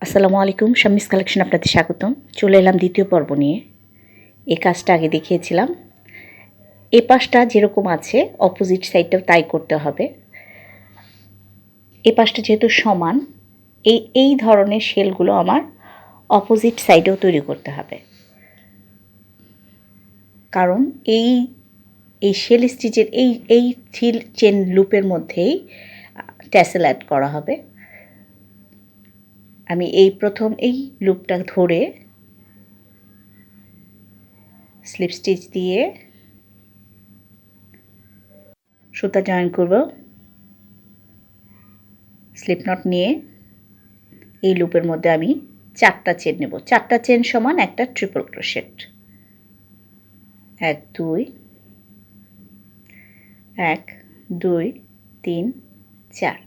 আসসালামু আলাইকুম, শাম্মিস কালেকশন আপনাদের স্বাগতম। চলে এলাম দ্বিতীয় পর্ব নিয়ে। এই কাজটা আগে দেখিয়েছিলাম। এ পাশটা যেরকম আছে অপোজিট সাইডটাও তাই করতে হবে। এ পাশটা যেহেতু সমান, এই ধরনের শেলগুলো আমার অপোজিট সাইডেও তৈরি করতে হবে, কারণ এই শেল স্টিচের এই থ্রিল চেন লুপের মধ্যেই ট্যাসেল অ্যাড করা হবে। আমি এই প্রথম এই লুপটা ধরে স্লিপ স্টিচ দিয়ে সুতা জয়েন করব। স্লিপ নট নিয়ে এই লুপের মধ্যে আমি 4টা চেন নেব। 4টা চেন সমান একটা ট্রিপল ক্রোশেট। 1 2 1 2 3 4।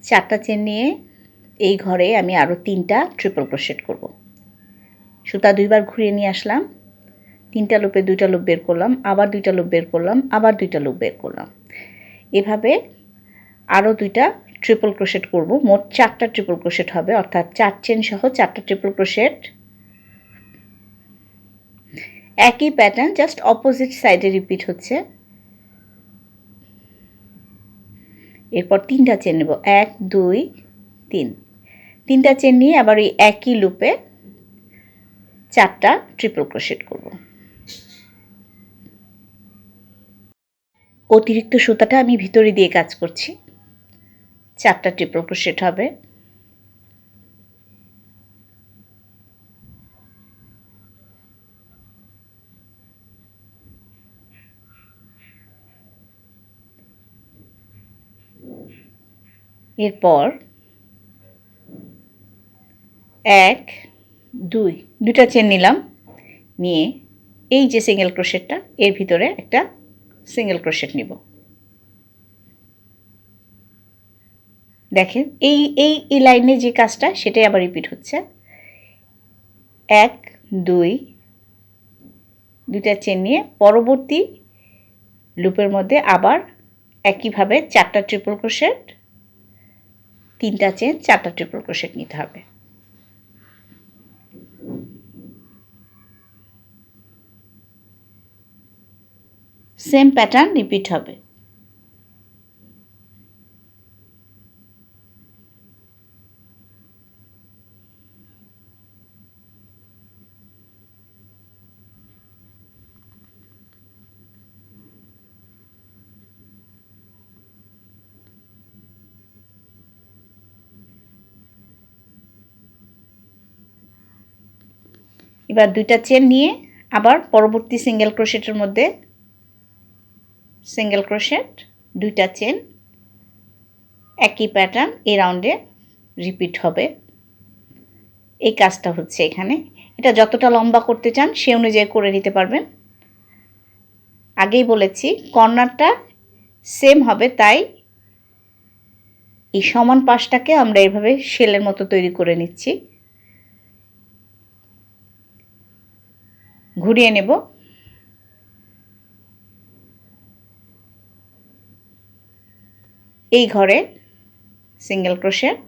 4টা চেন নিয়ে এই ঘরে আমি আরও 3টা ট্রিপল ক্রোশেট করব। সুতা 2বার ঘুরিয়ে নিয়ে আসলাম, 3টা লুপে 2টা লুপ বের করলাম, আবার 2টা লুপ বের করলাম, আবার 2টা লুপ বের করলাম। এভাবে আরও 2টা ট্রিপল ক্রোশেট করব। মোট 4টা ট্রিপল ক্রোশেট হবে, অর্থাৎ 4 চেন সহ 4টা ট্রিপল ক্রোশেট। একই প্যাটার্ন জাস্ট অপোজিট সাইডে রিপিট হচ্ছে। এরপর 3টা চেন নেব, 1 2 3। 3টা চেন নিয়ে আবার ওই একই লুপে 4টা ট্রিপল ক্রোশেট করব। অতিরিক্ত সুতাটা আমি ভিতরে দিয়ে কাজ করছি। 4টা ট্রিপল ক্রোশেট হবে। এরপর 1 2 দুটা চেন নিলাম, নিয়ে এই যে সিঙ্গেল ক্রোশেটটা এর ভিতরে একটা সিঙ্গেল ক্রোশেট নিব। দেখেন এই এই এই লাইনে যে কাজটা সেটাই আবার রিপিট হচ্ছে। 1 2 দুটা চেন নিয়ে পরবর্তী লুপের মধ্যে আবার একইভাবে 4টা ট্রিপল ক্রোশেট, 3টা চেন, 4টা ট্রিপল ক্রোশেট নিতে হবে। সেম প্যাটার্ন রিপিট হবে। এবার 2টা চেন নিয়ে আবার পরবর্তী সিঙ্গেল ক্রোশেটের মধ্যে সিঙ্গেল ক্রোশেট, 2টা চেন, একই প্যাটার্ন এই রাউন্ডে রিপিট হবে। এই কাজটা হচ্ছে এখানে। এটা যতটা লম্বা করতে চান সে অনুযায়ী করে নিতে পারবেন। আগেই বলেছি কর্নারটা সেম হবে, তাই এই সমান পাশটাকে আমরা এভাবে শেলের মতো তৈরি করে নিচ্ছি। ঘুরিয়ে নেব। এই ঘরে সিঙ্গেল ক্রোশেট,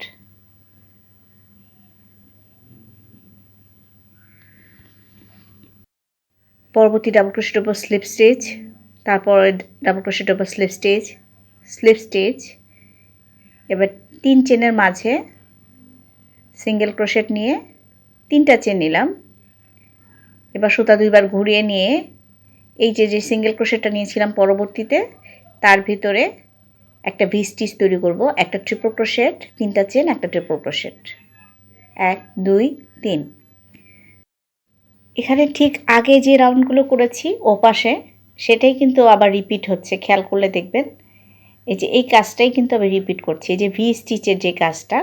পরবর্তী ডাবল ক্রোশেটের উপর স্লিপ স্টিচ, তারপর ডাবল ক্রোশেটের উপর স্লিপ স্টিচ, স্লিপ স্টিচ। এবার 3 চেনের মাঝে সিঙ্গেল ক্রোশেট নিয়ে 3টা চেন নিলাম। এবার সুতা 2বার ঘুরিয়ে নিয়ে এই যে সিঙ্গেল ক্রোশেটটা নিয়েছিলাম পরবর্তীতে তার ভিতরে একটা ভি স্টিচ তৈরি করব। একটা ট্রিপল ক্রোশেট, 3টা চেন, একটা ট্রিপল ক্রোশেট, 1 2 3। এখানে ঠিক আগে যে রাউন্ডগুলো করেছি ও পাশে সেটাই কিন্তু আবার রিপিট হচ্ছে, খেয়াল করলে দেখবেন। এই যে এই কাজটাই কিন্তু আমি রিপিট করছি। এই যে ভি স্টিচের যে কাজটা,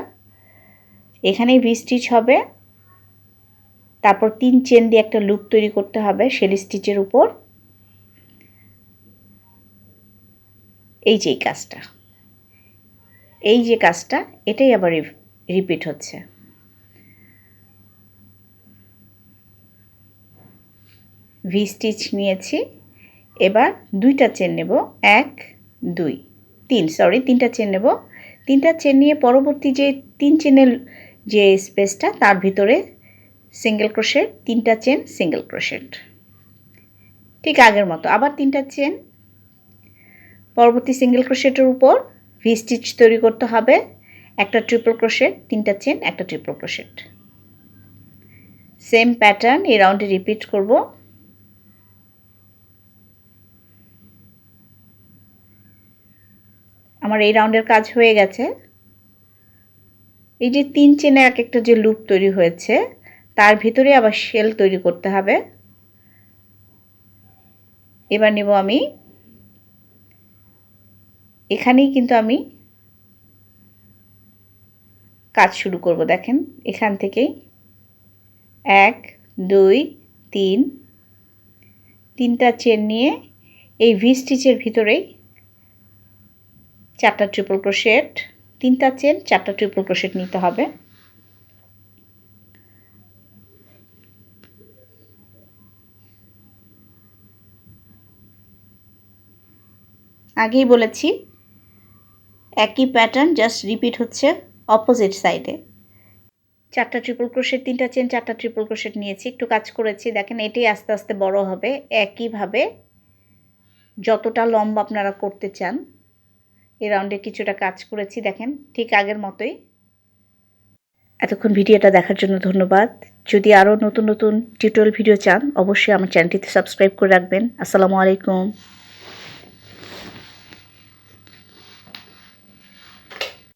এখানেই ভি স্টিচ হবে, তারপর 3 চেন দিয়ে একটা লুপ তৈরি করতে হবে শেল স্টিচের উপর। এই যে কাজটা, এই যে কাজটা, এটাই আবার রিপিট হচ্ছে। ভি স্টিচ নিয়েছি, এবার 2টা চেন নেব, 1 2 3 3টা চেন নেব। 3টা চেন নিয়ে পরবর্তী যে 3 চেনের যে স্পেসটা তার ভিতরে সিঙ্গেল ক্রোশেট, 3টা চেন সিঙ্গেল ক্রোশেট, ঠিক আগের মতো আবার 3টা চেন। পরবর্তী সিঙ্গেল ক্রোশেটের উপর ভি স্টিচ তৈরি করতে হবে, একটা ট্রিপল ক্রোশেট, 3টা চেন, একটা ট্রিপল ক্রোশেট। সেম প্যাটার্ন এই রাউন্ডে রিপিট করব। আমার এই রাউন্ডের কাজ হয়ে গেছে। এই যে 3 চেনে এক একটা যে লুপ তৈরি হয়েছে তার ভিতরে আবার শেল তৈরি করতে হবে। এবার নেব আমি, এখানেই কিন্তু আমি কাজ শুরু করব। দেখেন এখান থেকেই 1 2 3, 3টা চেন নিয়ে এই ভি স্টিচের ভিতরেই 4টা ট্রিপল ক্রোশেট, 3টা চেন, 4টা ট্রিপল ক্রোশেট নিতে হবে। আগেই বলেছি একই প্যাটার্ন জাস্ট রিপিট হচ্ছে অপোজিট সাইডে। 4টা ট্রিপল ক্রোশেট, 3টা চেন, 4টা ট্রিপল ক্রোশেট নিয়েছি, একটু কাজ করেছি। দেখেন এটাই আস্তে আস্তে বড় হবে। একইভাবে যতটা লম্বা আপনারা করতে চান, এই রাউন্ডে কিছুটা কাজ করেছি, দেখেন ঠিক আগের মতোই। এতক্ষণ ভিডিওটা দেখার জন্য ধন্যবাদ। যদি আরও নতুন নতুন টিউটোরিয়াল ভিডিও চান অবশ্যই আমার চ্যানেলটিতে সাবস্ক্রাইব করে রাখবেন। আসসালামু আলাইকুম।